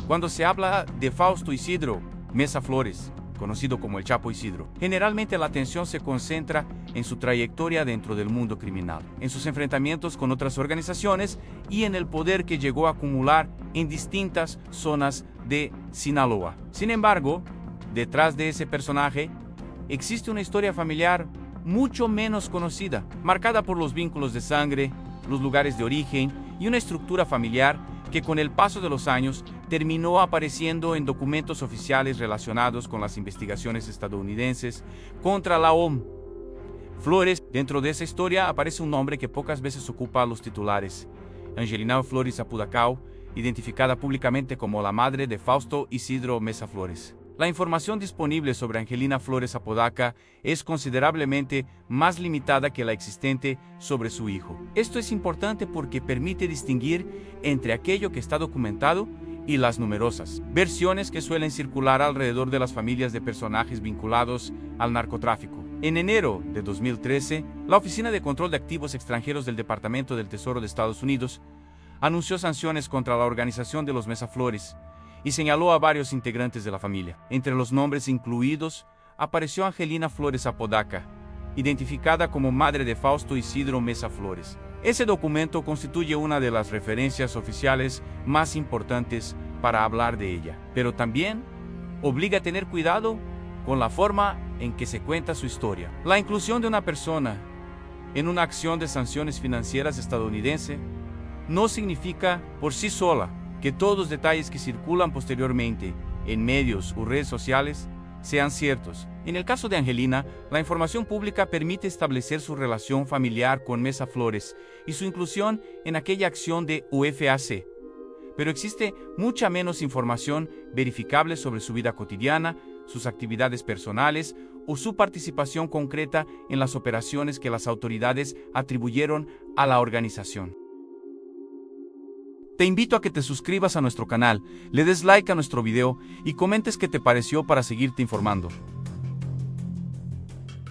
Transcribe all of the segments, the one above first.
Cuando se habla de Fausto Isidro Meza Flores, conocido como el Chapo Isidro, generalmente la atención se concentra en su trayectoria dentro del mundo criminal, en sus enfrentamientos con otras organizaciones y en el poder que llegó a acumular en distintas zonas de Sinaloa. Sin embargo, detrás de ese personaje existe una historia familiar mucho menos conocida, marcada por los vínculos de sangre, los lugares de origen y una estructura familiar que con el paso de los años terminó apareciendo en documentos oficiales relacionados con las investigaciones estadounidenses contra la OMS. Flores, dentro de esa historia aparece un nombre que pocas veces ocupa los titulares: Angelina Flores Apodaca, identificada públicamente como la madre de Fausto Isidro Meza Flores. La información disponible sobre Angelina Flores Apodaca es considerablemente más limitada que la existente sobre su hijo. Esto es importante porque permite distinguir entre aquello que está documentado y las numerosas versiones que suelen circular alrededor de las familias de personajes vinculados al narcotráfico. En enero de 2013, la Oficina de Control de Activos Extranjeros del Departamento del Tesoro de Estados Unidos anunció sanciones contra la organización de los Meza Flores y señaló a varios integrantes de la familia. Entre los nombres incluidos apareció Angelina Flores Apodaca, identificada como madre de Fausto Isidro Meza Flores. Ese documento constituye una de las referencias oficiales más importantes para hablar de ella, pero también obliga a tener cuidado con la forma en que se cuenta su historia. La inclusión de una persona en una acción de sanciones financieras estadounidense no significa por sí sola que todos los detalles que circulan posteriormente en medios o redes sociales sean ciertos. En el caso de Angelina, la información pública permite establecer su relación familiar con Meza Flores y su inclusión en aquella acción de UFAC. Pero existe mucha menos información verificable sobre su vida cotidiana, sus actividades personales o su participación concreta en las operaciones que las autoridades atribuyeron a la organización. Te invito a que te suscribas a nuestro canal, le des like a nuestro video y comentes qué te pareció para seguirte informando.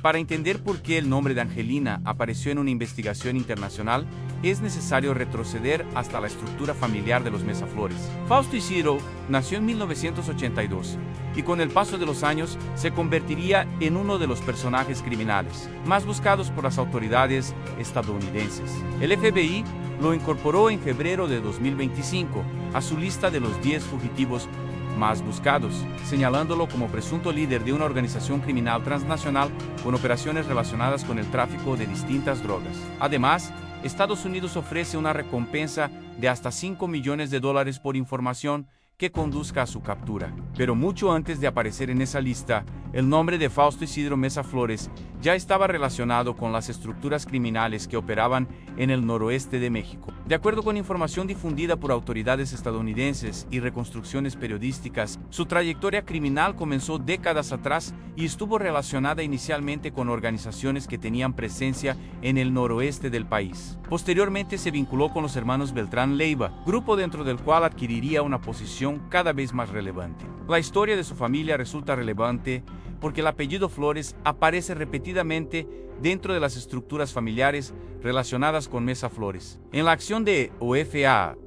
Para entender por qué el nombre de Angelina apareció en una investigación internacional, es necesario retroceder hasta la estructura familiar de los Meza Flores. Fausto Isidro nació en 1982 y con el paso de los años se convertiría en uno de los personajes criminales más buscados por las autoridades estadounidenses. El FBI lo incorporó en febrero de 2025 a su lista de los 10 fugitivos más buscados, señalándolo como presunto líder de una organización criminal transnacional con operaciones relacionadas con el tráfico de distintas drogas. Además, Estados Unidos ofrece una recompensa de hasta $5 millones por información que conduzca a su captura. Pero mucho antes de aparecer en esa lista, el nombre de Fausto Isidro Meza Flores ya estaba relacionado con las estructuras criminales que operaban en el noroeste de México. De acuerdo con información difundida por autoridades estadounidenses y reconstrucciones periodísticas, su trayectoria criminal comenzó décadas atrás y estuvo relacionada inicialmente con organizaciones que tenían presencia en el noroeste del país. Posteriormente se vinculó con los hermanos Beltrán Leiva, grupo dentro del cual adquiriría una posición cada vez más relevante. La historia de su familia resulta relevante porque el apellido Flores aparece repetidamente dentro de las estructuras familiares relacionadas con Meza Flores. En la acción de UFAC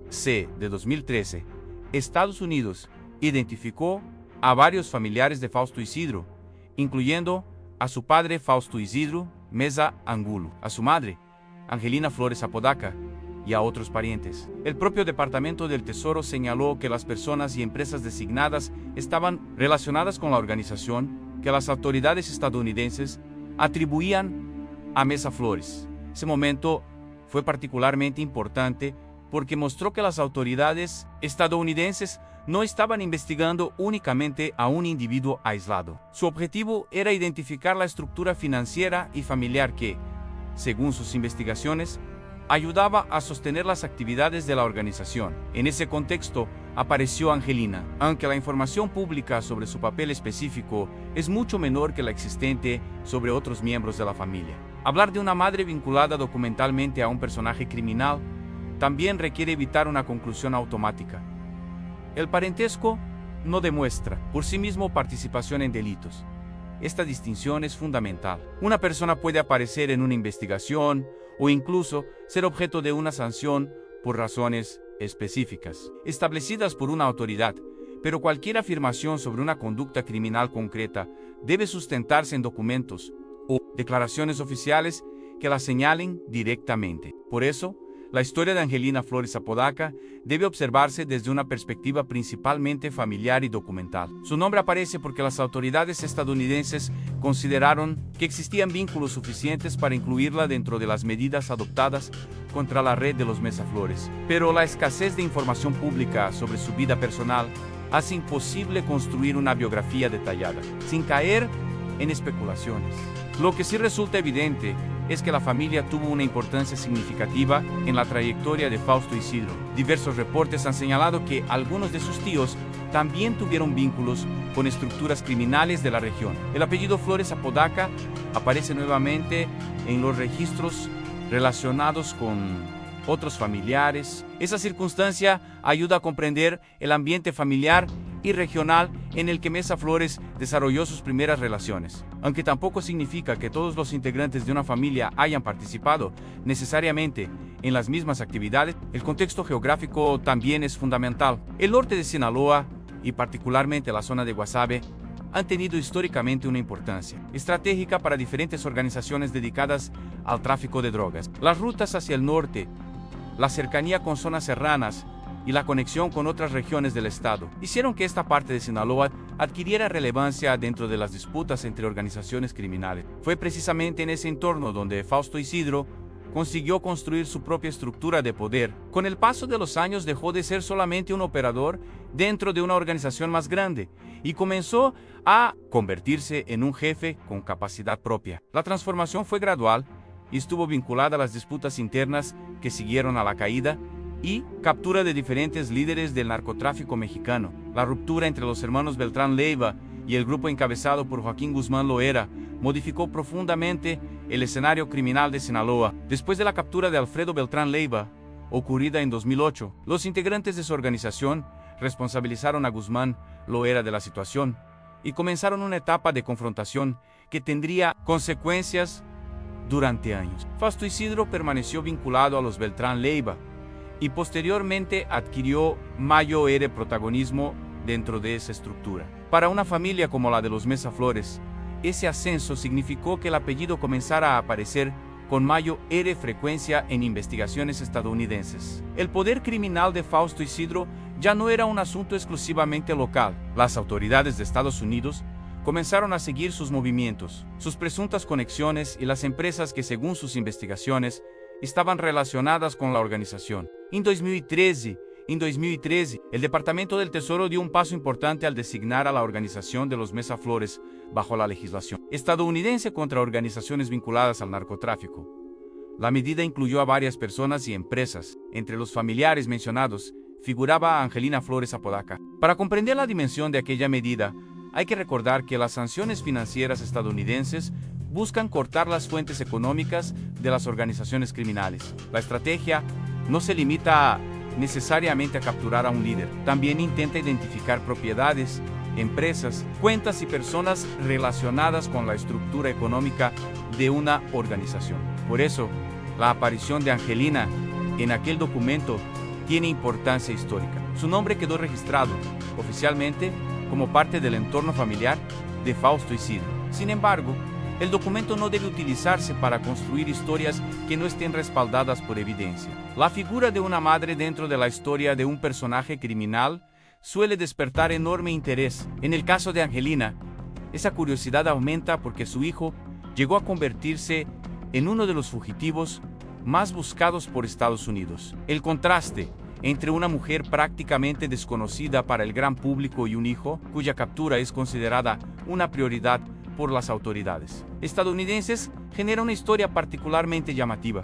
de 2013, Estados Unidos identificó a varios familiares de Fausto Isidro, incluyendo a su padre Fausto Isidro Meza Angulo, a su madre Angelina Flores Apodaca y a otros parientes. El propio Departamento del Tesoro señaló que las personas y empresas designadas estaban relacionadas con la organización que las autoridades estadounidenses atribuían a Meza Flores. Ese momento fue particularmente importante porque mostró que las autoridades estadounidenses no estaban investigando únicamente a un individuo aislado. Su objetivo era identificar la estructura financiera y familiar que, según sus investigaciones, ayudaba a sostener las actividades de la organización. En ese contexto apareció Angelina, aunque la información pública sobre su papel específico es mucho menor que la existente sobre otros miembros de la familia. Hablar de una madre vinculada documentalmente a un personaje criminal también requiere evitar una conclusión automática. El parentesco no demuestra por sí mismo participación en delitos. Esta distinción es fundamental. Una persona puede aparecer en una investigación o incluso ser objeto de una sanción por razones específicas, establecidas por una autoridad, pero cualquier afirmación sobre una conducta criminal concreta debe sustentarse en documentos o declaraciones oficiales que la señalen directamente. Por eso, la historia de Angelina Flores Apodaca debe observarse desde una perspectiva principalmente familiar y documental. Su nombre aparece porque las autoridades estadounidenses consideraron que existían vínculos suficientes para incluirla dentro de las medidas adoptadas contra la red de los Mesa Flores. Pero la escasez de información pública sobre su vida personal hace imposible construir una biografía detallada, sin caer en especulaciones. Lo que sí resulta evidente es que la familia tuvo una importancia significativa en la trayectoria de Fausto Isidro. Diversos reportes han señalado que algunos de sus tíos también tuvieron vínculos con estructuras criminales de la región. El apellido Flores Apodaca aparece nuevamente en los registros relacionados con otros familiares. Esa circunstancia ayuda a comprender el ambiente familiar y regional en el que Mesa Flores desarrolló sus primeras relaciones. Aunque tampoco significa que todos los integrantes de una familia hayan participado necesariamente en las mismas actividades, el contexto geográfico también es fundamental. El norte de Sinaloa, y particularmente la zona de Guasave, han tenido históricamente una importancia estratégica para diferentes organizaciones dedicadas al tráfico de drogas. Las rutas hacia el norte, la cercanía con zonas serranas y la conexión con otras regiones del estado hicieron que esta parte de Sinaloa adquiriera relevancia dentro de las disputas entre organizaciones criminales. Fue precisamente en ese entorno donde Fausto Isidro consiguió construir su propia estructura de poder. Con el paso de los años dejó de ser solamente un operador dentro de una organización más grande y comenzó a convertirse en un jefe con capacidad propia. La transformación fue gradual y estuvo vinculada a las disputas internas que siguieron a la caída y captura de diferentes líderes del narcotráfico mexicano. La ruptura entre los hermanos Beltrán Leiva y el grupo encabezado por Joaquín Guzmán Loera modificó profundamente el escenario criminal de Sinaloa. Después de la captura de Alfredo Beltrán Leiva, ocurrida en 2008, los integrantes de su organización responsabilizaron a Guzmán Loera de la situación y comenzaron una etapa de confrontación que tendría consecuencias durante años. Fausto Isidro permaneció vinculado a los Beltrán Leiva y posteriormente adquirió mayor protagonismo dentro de esa estructura. Para una familia como la de los Mesa Flores, ese ascenso significó que el apellido comenzara a aparecer con mayor frecuencia en investigaciones estadounidenses. El poder criminal de Fausto Isidro ya no era un asunto exclusivamente local. Las autoridades de Estados Unidos comenzaron a seguir sus movimientos, sus presuntas conexiones y las empresas que, según sus investigaciones, estaban relacionadas con la organización. En 2013, el Departamento del Tesoro dio un paso importante al designar a la organización de los Mesa Flores bajo la legislación estadounidense contra organizaciones vinculadas al narcotráfico. La medida incluyó a varias personas y empresas. Entre los familiares mencionados figuraba a Angelina Flores Apodaca. Para comprender la dimensión de aquella medida, hay que recordar que las sanciones financieras estadounidenses buscan cortar las fuentes económicas de las organizaciones criminales. La estrategia no se limita necesariamente a capturar a un líder, también intenta identificar propiedades, empresas, cuentas y personas relacionadas con la estructura económica de una organización. Por eso, la aparición de Angelina en aquel documento tiene importancia histórica. Su nombre quedó registrado oficialmente como parte del entorno familiar de Fausto Isidro. Sin embargo, el documento no debe utilizarse para construir historias que no estén respaldadas por evidencia. La figura de una madre dentro de la historia de un personaje criminal suele despertar enorme interés. En el caso de Angelina, esa curiosidad aumenta porque su hijo llegó a convertirse en uno de los fugitivos más buscados por Estados Unidos. El contraste entre una mujer prácticamente desconocida para el gran público y un hijo cuya captura es considerada una prioridad por las autoridades estadounidenses genera una historia particularmente llamativa.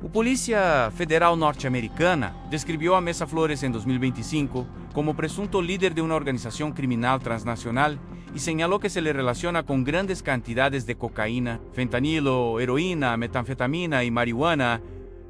La Policía Federal norteamericana describió a Mesa Flores en 2025 como presunto líder de una organización criminal transnacional y señaló que se le relaciona con grandes cantidades de cocaína, fentanilo, heroína, metanfetamina y marihuana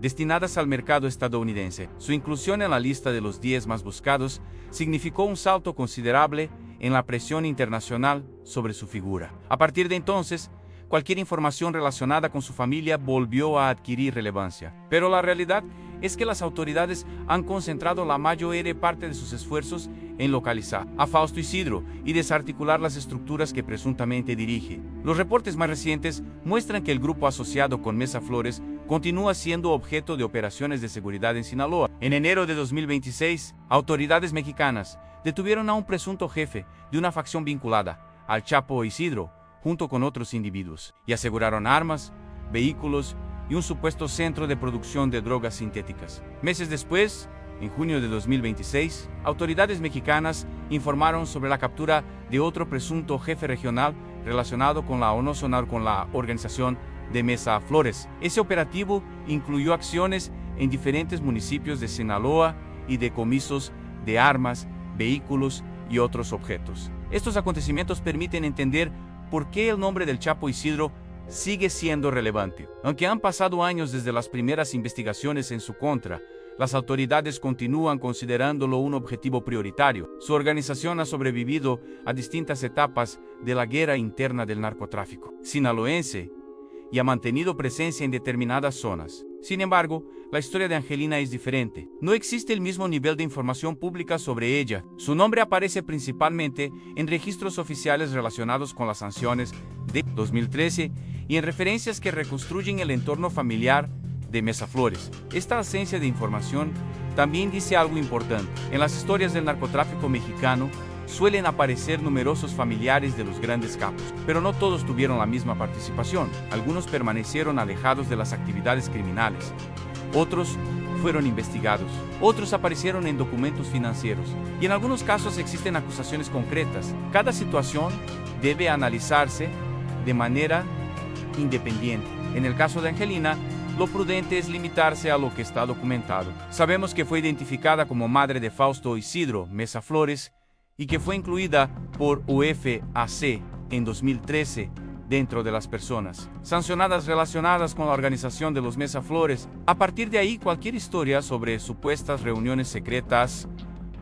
destinadas al mercado estadounidense. Su inclusión en la lista de los 10 más buscados significó un salto considerable en la presión internacional sobre su figura. A partir de entonces, cualquier información relacionada con su familia volvió a adquirir relevancia. Pero la realidad es que las autoridades han concentrado la mayor parte de sus esfuerzos en localizar a Fausto Isidro y desarticular las estructuras que presuntamente dirige. Los reportes más recientes muestran que el grupo asociado con Mesa Flores continúa siendo objeto de operaciones de seguridad en Sinaloa. En enero de 2026, autoridades mexicanas detuvieron a un presunto jefe de una facción vinculada al Chapo Isidro, junto con otros individuos, y aseguraron armas, vehículos y un supuesto centro de producción de drogas sintéticas. Meses después, en junio de 2026, autoridades mexicanas informaron sobre la captura de otro presunto jefe regional relacionado con la organización de Mesa Flores. Ese operativo incluyó acciones en diferentes municipios de Sinaloa y decomisos de armas, vehículos y otros objetos. Estos acontecimientos permiten entender por qué el nombre del Chapo Isidro sigue siendo relevante. Aunque han pasado años desde las primeras investigaciones en su contra, las autoridades continúan considerándolo un objetivo prioritario. Su organización ha sobrevivido a distintas etapas de la guerra interna del narcotráfico sinaloense y ha mantenido presencia en determinadas zonas. Sin embargo, la historia de Angelina es diferente. No existe el mismo nivel de información pública sobre ella. Su nombre aparece principalmente en registros oficiales relacionados con las sanciones de 2013 y en referencias que reconstruyen el entorno familiar de Mesa Flores. Esta ausencia de información también dice algo importante. En las historias del narcotráfico mexicano suelen aparecer numerosos familiares de los grandes capos, pero no todos tuvieron la misma participación. Algunos permanecieron alejados de las actividades criminales, otros fueron investigados, otros aparecieron en documentos financieros, y en algunos casos existen acusaciones concretas. Cada situación debe analizarse de manera independiente. En el caso de Angelina, lo prudente es limitarse a lo que está documentado. Sabemos que fue identificada como madre de Fausto Isidro Mesa Flores y que fue incluida por UFAC en 2013 dentro de las personas sancionadas relacionadas con la organización de los Mesa Flores. A partir de ahí, cualquier historia sobre supuestas reuniones secretas,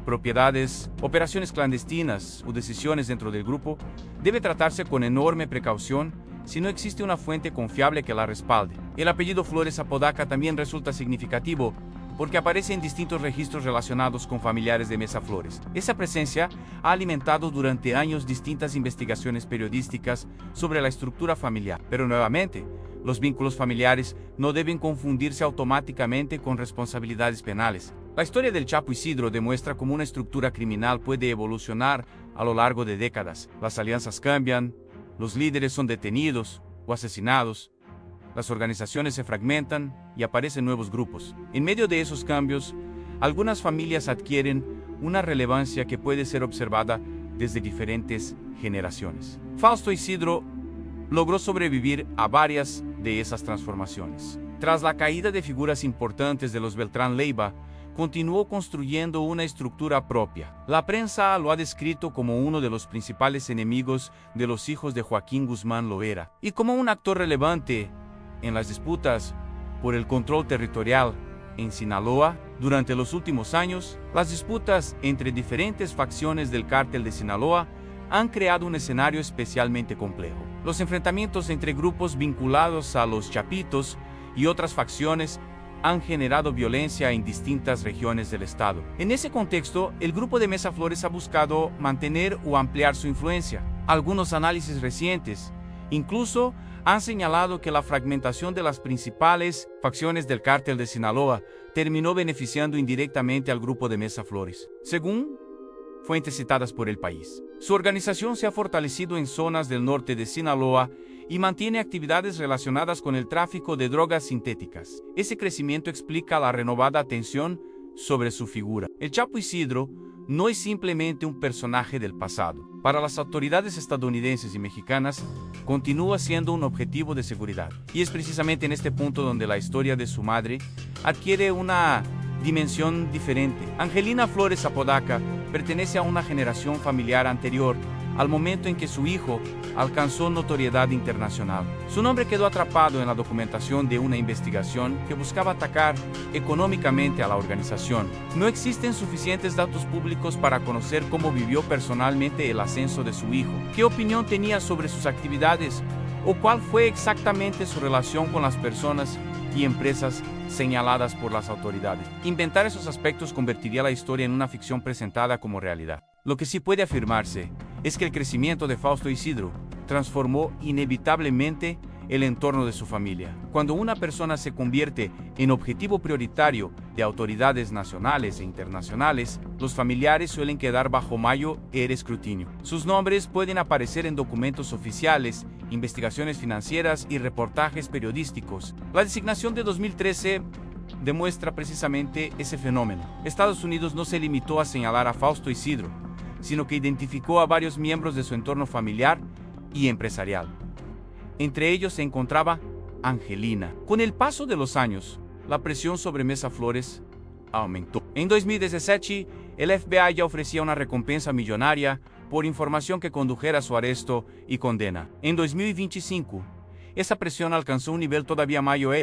propiedades, operaciones clandestinas o decisiones dentro del grupo debe tratarse con enorme precaución si no existe una fuente confiable que la respalde. El apellido Flores Apodaca también resulta significativo porque aparece en distintos registros relacionados con familiares de Mesa Flores. Esa presencia ha alimentado durante años distintas investigaciones periodísticas sobre la estructura familiar. Pero nuevamente, los vínculos familiares no deben confundirse automáticamente con responsabilidades penales. La historia del Chapo Isidro demuestra cómo una estructura criminal puede evolucionar a lo largo de décadas. Las alianzas cambian, los líderes son detenidos o asesinados, las organizaciones se fragmentan y aparecen nuevos grupos. En medio de esos cambios, algunas familias adquieren una relevancia que puede ser observada desde diferentes generaciones. Fausto Isidro logró sobrevivir a varias de esas transformaciones. Tras la caída de figuras importantes de los Beltrán Leiva, continuó construyendo una estructura propia. La prensa lo ha descrito como uno de los principales enemigos de los hijos de Joaquín Guzmán Loera y como un actor relevante en las disputas por el control territorial en Sinaloa. Durante los últimos años, las disputas entre diferentes facciones del cártel de Sinaloa han creado un escenario especialmente complejo. Los enfrentamientos entre grupos vinculados a los Chapitos y otras facciones han generado violencia en distintas regiones del estado. En ese contexto, el grupo de Mesa Flores ha buscado mantener o ampliar su influencia. Algunos análisis recientes incluso han señalado que la fragmentación de las principales facciones del cártel de Sinaloa terminó beneficiando indirectamente al grupo de Mesa Flores, según fuentes citadas por El País. Su organización se ha fortalecido en zonas del norte de Sinaloa y mantiene actividades relacionadas con el tráfico de drogas sintéticas. Ese crecimiento explica la renovada atención sobre su figura. El Chapo Isidro no es simplemente un personaje del pasado. Para las autoridades estadounidenses y mexicanas, continúa siendo un objetivo de seguridad. Y es precisamente en este punto donde la historia de su madre adquiere una dimensión diferente. Angelina Flores Apodaca pertenece a una generación familiar anterior al momento en que su hijo alcanzó notoriedad internacional. Su nombre quedó atrapado en la documentación de una investigación que buscaba atacar económicamente a la organización. No existen suficientes datos públicos para conocer cómo vivió personalmente el ascenso de su hijo, qué opinión tenía sobre sus actividades o cuál fue exactamente su relación con las personas y empresas señaladas por las autoridades. Inventar esos aspectos convertiría la historia en una ficción presentada como realidad. Lo que sí puede afirmarse es que el crecimiento de Fausto Isidro transformó inevitablemente el entorno de su familia. Cuando una persona se convierte en objetivo prioritario de autoridades nacionales e internacionales, los familiares suelen quedar bajo mayor escrutinio. Sus nombres pueden aparecer en documentos oficiales, investigaciones financieras y reportajes periodísticos. La designación de 2013 demuestra precisamente ese fenómeno. Estados Unidos no se limitó a señalar a Fausto Isidro, sino que identificó a varios miembros de su entorno familiar y empresarial. Entre ellos se encontraba Angelina. Con el paso de los años, la presión sobre Mesa Flores aumentó. En 2017, el FBI ya ofrecía una recompensa millonaria por información que condujera a su arresto y condena. En 2025, esa presión alcanzó un nivel todavía mayor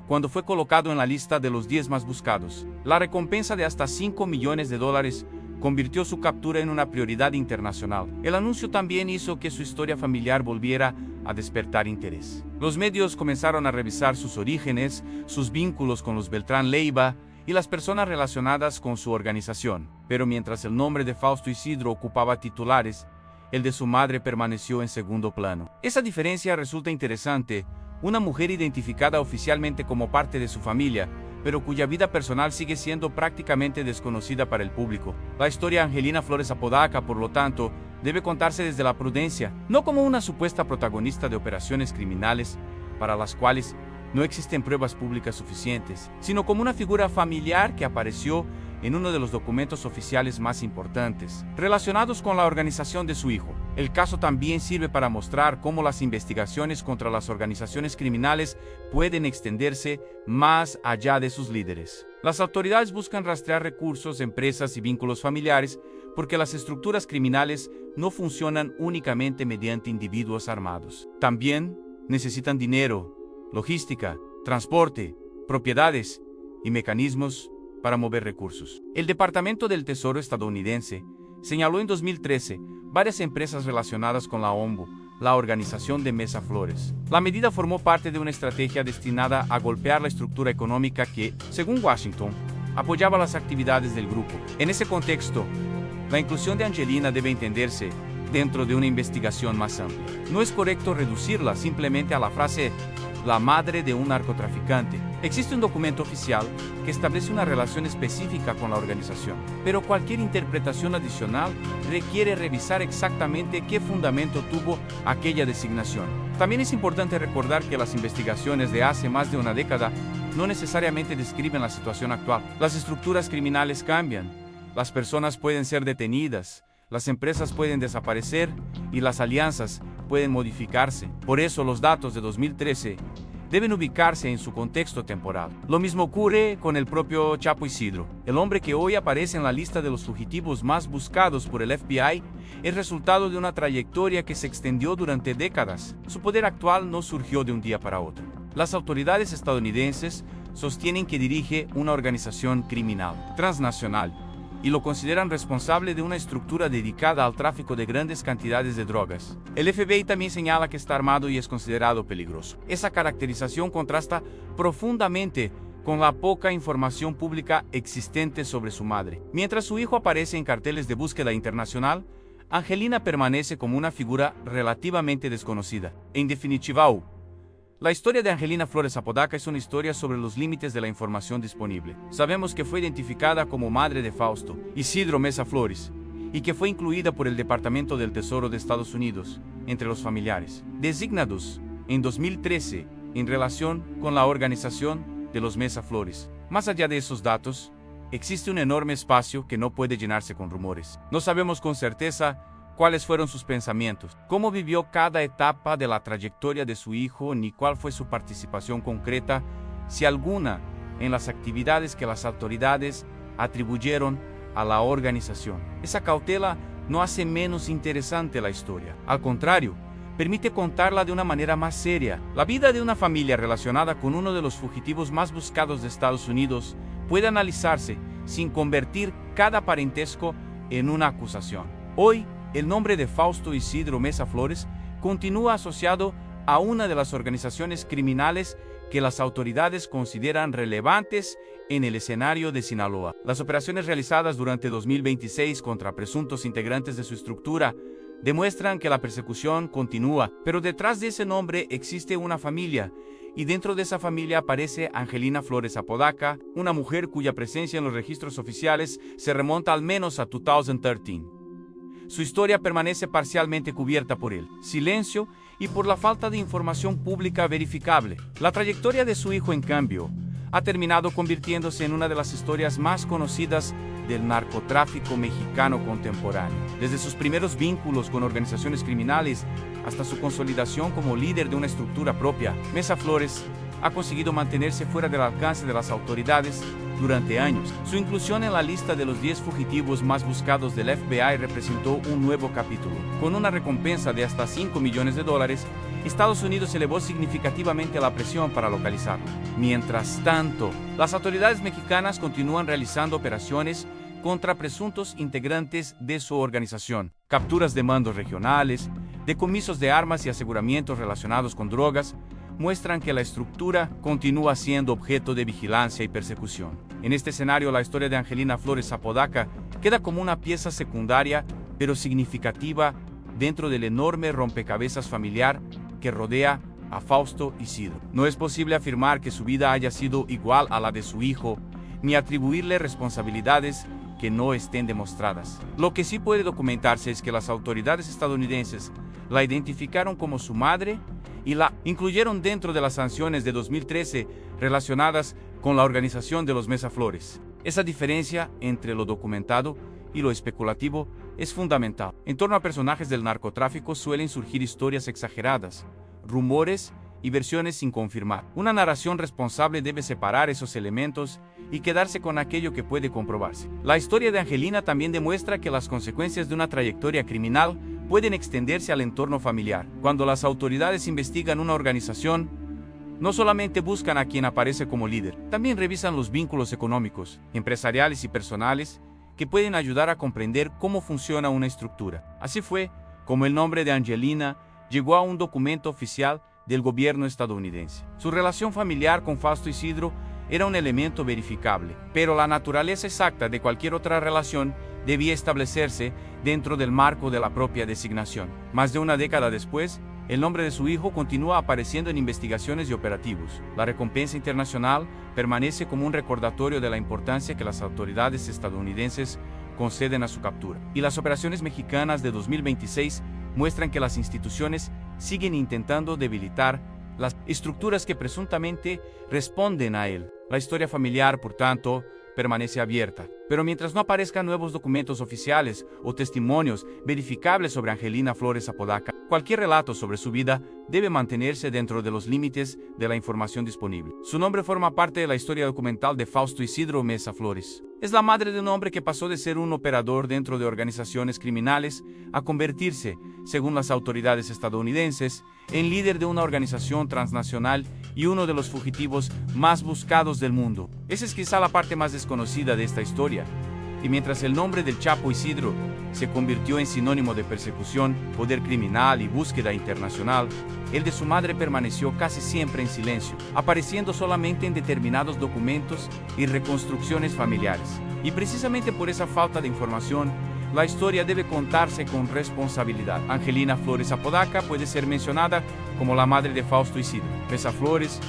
cuando fue colocado en la lista de los 10 más buscados. La recompensa de hasta $5 millones convirtió su captura en una prioridad internacional. El anuncio también hizo que su historia familiar volviera a despertar interés. Los medios comenzaron a revisar sus orígenes, sus vínculos con los Beltrán Leiva y las personas relacionadas con su organización. Pero mientras el nombre de Fausto Isidro ocupaba titulares, el de su madre permaneció en segundo plano. Esa diferencia resulta interesante. Una mujer identificada oficialmente como parte de su familia, pero cuya vida personal sigue siendo prácticamente desconocida para el público. La historia de Angelina Flores Apodaca, por lo tanto, debe contarse desde la prudencia, no como una supuesta protagonista de operaciones criminales para las cuales no existen pruebas públicas suficientes, sino como una figura familiar que apareció en uno de los documentos oficiales más importantes, relacionados con la organización de su hijo. El caso también sirve para mostrar cómo las investigaciones contra las organizaciones criminales pueden extenderse más allá de sus líderes. Las autoridades buscan rastrear recursos, empresas y vínculos familiares porque las estructuras criminales no funcionan únicamente mediante individuos armados. También necesitan dinero, logística, transporte, propiedades y mecanismos para mover recursos. El Departamento del Tesoro estadounidense señaló en 2013 varias empresas relacionadas con la OMBU, la organización de Mesa Flores. La medida formó parte de una estrategia destinada a golpear la estructura económica que, según Washington, apoyaba las actividades del grupo. En ese contexto, la inclusión de Angelina debe entenderse dentro de una investigación más amplia. No es correcto reducirla simplemente a la frase «la madre de un narcotraficante». Existe un documento oficial que establece una relación específica con la organización, pero cualquier interpretación adicional requiere revisar exactamente qué fundamento tuvo aquella designación. También es importante recordar que las investigaciones de hace más de una década no necesariamente describen la situación actual. Las estructuras criminales cambian, las personas pueden ser detenidas, las empresas pueden desaparecer y las alianzas pueden modificarse. Por eso los datos de 2013 deben ubicarse en su contexto temporal. Lo mismo ocurre con el propio Chapo Isidro. El hombre que hoy aparece en la lista de los fugitivos más buscados por el FBI es resultado de una trayectoria que se extendió durante décadas. Su poder actual no surgió de un día para otro. Las autoridades estadounidenses sostienen que dirige una organización criminal transnacional y lo consideran responsable de una estructura dedicada al tráfico de grandes cantidades de drogas. El FBI también señala que está armado y es considerado peligroso. Esa caracterización contrasta profundamente con la poca información pública existente sobre su madre. Mientras su hijo aparece en carteles de búsqueda internacional, Angelina permanece como una figura relativamente desconocida. En definitiva, la historia de Angelina Flores Apodaca es una historia sobre los límites de la información disponible. Sabemos que fue identificada como madre de Fausto Isidro Mesa Flores y que fue incluida por el Departamento del Tesoro de Estados Unidos entre los familiares, designados en 2013 en relación con la organización de los Mesa Flores. Más allá de esos datos, existe un enorme espacio que no puede llenarse con rumores. No sabemos con certeza cuáles fueron sus pensamientos, cómo vivió cada etapa de la trayectoria de su hijo, ni cuál fue su participación concreta, si alguna, en las actividades que las autoridades atribuyeron a la organización. Esa cautela no hace menos interesante la historia. Al contrario, permite contarla de una manera más seria. La vida de una familia relacionada con uno de los fugitivos más buscados de Estados Unidos puede analizarse sin convertir cada parentesco en una acusación. Hoy, el nombre de Fausto Isidro Mesa Flores continúa asociado a una de las organizaciones criminales que las autoridades consideran relevantes en el escenario de Sinaloa. Las operaciones realizadas durante 2026 contra presuntos integrantes de su estructura demuestran que la persecución continúa, pero detrás de ese nombre existe una familia, y dentro de esa familia aparece Angelina Flores Apodaca, una mujer cuya presencia en los registros oficiales se remonta al menos a 2013. Su historia permanece parcialmente cubierta por el silencio y por la falta de información pública verificable. La trayectoria de su hijo, en cambio, ha terminado convirtiéndose en una de las historias más conocidas del narcotráfico mexicano contemporáneo. Desde sus primeros vínculos con organizaciones criminales hasta su consolidación como líder de una estructura propia, Mesa Flores ha conseguido mantenerse fuera del alcance de las autoridades durante años. Su inclusión en la lista de los 10 fugitivos más buscados del FBI representó un nuevo capítulo. Con una recompensa de hasta $5 millones, Estados Unidos elevó significativamente la presión para localizarlo. Mientras tanto, las autoridades mexicanas continúan realizando operaciones contra presuntos integrantes de su organización, capturas de mandos regionales, decomisos de armas y aseguramientos relacionados con drogas, muestran que la estructura continúa siendo objeto de vigilancia y persecución. En este escenario, la historia de Angelina Flores Apodaca queda como una pieza secundaria, pero significativa, dentro del enorme rompecabezas familiar que rodea a Fausto Isidro. No es posible afirmar que su vida haya sido igual a la de su hijo, ni atribuirle responsabilidades que no estén demostradas. Lo que sí puede documentarse es que las autoridades estadounidenses la identificaron como su madre y la incluyeron dentro de las sanciones de 2013 relacionadas con la organización de los Mesa Flores. Esa diferencia entre lo documentado y lo especulativo es fundamental. En torno a personajes del narcotráfico suelen surgir historias exageradas, rumores y versiones sin confirmar. Una narración responsable debe separar esos elementos y quedarse con aquello que puede comprobarse. La historia de Angelina también demuestra que las consecuencias de una trayectoria criminal pueden extenderse al entorno familiar. Cuando las autoridades investigan una organización, no solamente buscan a quien aparece como líder, también revisan los vínculos económicos, empresariales y personales que pueden ayudar a comprender cómo funciona una estructura. Así fue como el nombre de Angelina llegó a un documento oficial del gobierno estadounidense. Su relación familiar con Fausto Isidro era un elemento verificable, pero la naturaleza exacta de cualquier otra relación debía establecerse dentro del marco de la propia designación. Más de una década después, el nombre de su hijo continúa apareciendo en investigaciones y operativos. La recompensa internacional permanece como un recordatorio de la importancia que las autoridades estadounidenses conceden a su captura. Y las operaciones mexicanas de 2026 muestran que las instituciones siguen intentando debilitar las estructuras que presuntamente responden a él. La historia familiar, por tanto, permanece abierta. Pero mientras no aparezcan nuevos documentos oficiales o testimonios verificables sobre Angelina Flores Apodaca, cualquier relato sobre su vida debe mantenerse dentro de los límites de la información disponible. Su nombre forma parte de la historia documental de Fausto Isidro Mesa Flores. Es la madre de un hombre que pasó de ser un operador dentro de organizaciones criminales a convertirse, según las autoridades estadounidenses, en líder de una organización transnacional y uno de los fugitivos más buscados del mundo. Esa es quizá la parte más desconocida de esta historia. Y mientras el nombre del Chapo Isidro se convirtió en sinónimo de persecución, poder criminal y búsqueda internacional, el de su madre permaneció casi siempre en silencio, apareciendo solamente en determinados documentos y reconstrucciones familiares. Y precisamente por esa falta de información, la historia debe contarse con responsabilidad. Angelina Flores Apodaca puede ser mencionada como la madre de Fausto Isidro Mesa Flores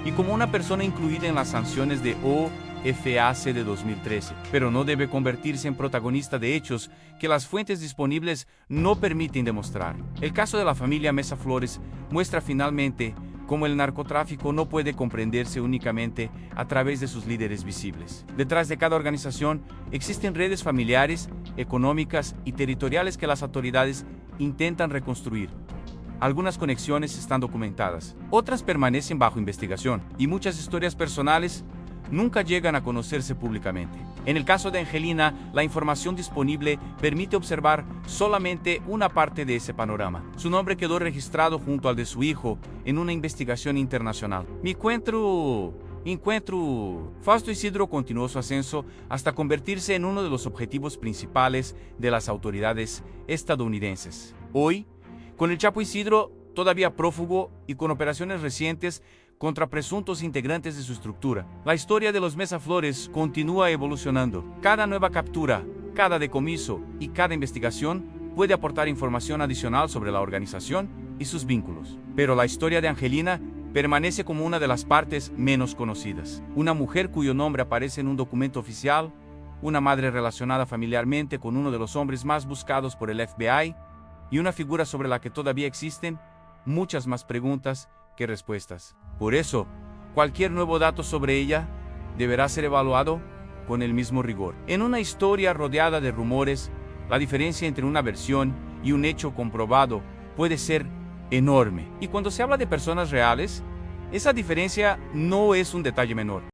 y como una persona incluida en las sanciones de OFAC de 2013, pero no debe convertirse en protagonista de hechos que las fuentes disponibles no permiten demostrar. El caso de la familia Mesa Flores muestra finalmente cómo el narcotráfico no puede comprenderse únicamente a través de sus líderes visibles. Detrás de cada organización existen redes familiares, económicas y territoriales que las autoridades intentan reconstruir. Algunas conexiones están documentadas, otras permanecen bajo investigación, y muchas historias personales nunca llegan a conocerse públicamente. En el caso de Angelina, la información disponible permite observar solamente una parte de ese panorama. Su nombre quedó registrado junto al de su hijo en una investigación internacional. Fausto Isidro continuó su ascenso hasta convertirse en uno de los objetivos principales de las autoridades estadounidenses. Hoy, con el Chapo Isidro todavía prófugo y con operaciones recientes contra presuntos integrantes de su estructura. La historia de los Mesaflores continúa evolucionando. Cada nueva captura, cada decomiso y cada investigación puede aportar información adicional sobre la organización y sus vínculos. Pero la historia de Angelina permanece como una de las partes menos conocidas. Una mujer cuyo nombre aparece en un documento oficial, una madre relacionada familiarmente con uno de los hombres más buscados por el FBI, y una figura sobre la que todavía existen muchas más preguntas que respuestas. Por eso, cualquier nuevo dato sobre ella deberá ser evaluado con el mismo rigor. En una historia rodeada de rumores, la diferencia entre una versión y un hecho comprobado puede ser enorme. Y cuando se habla de personas reales, esa diferencia no es un detalle menor.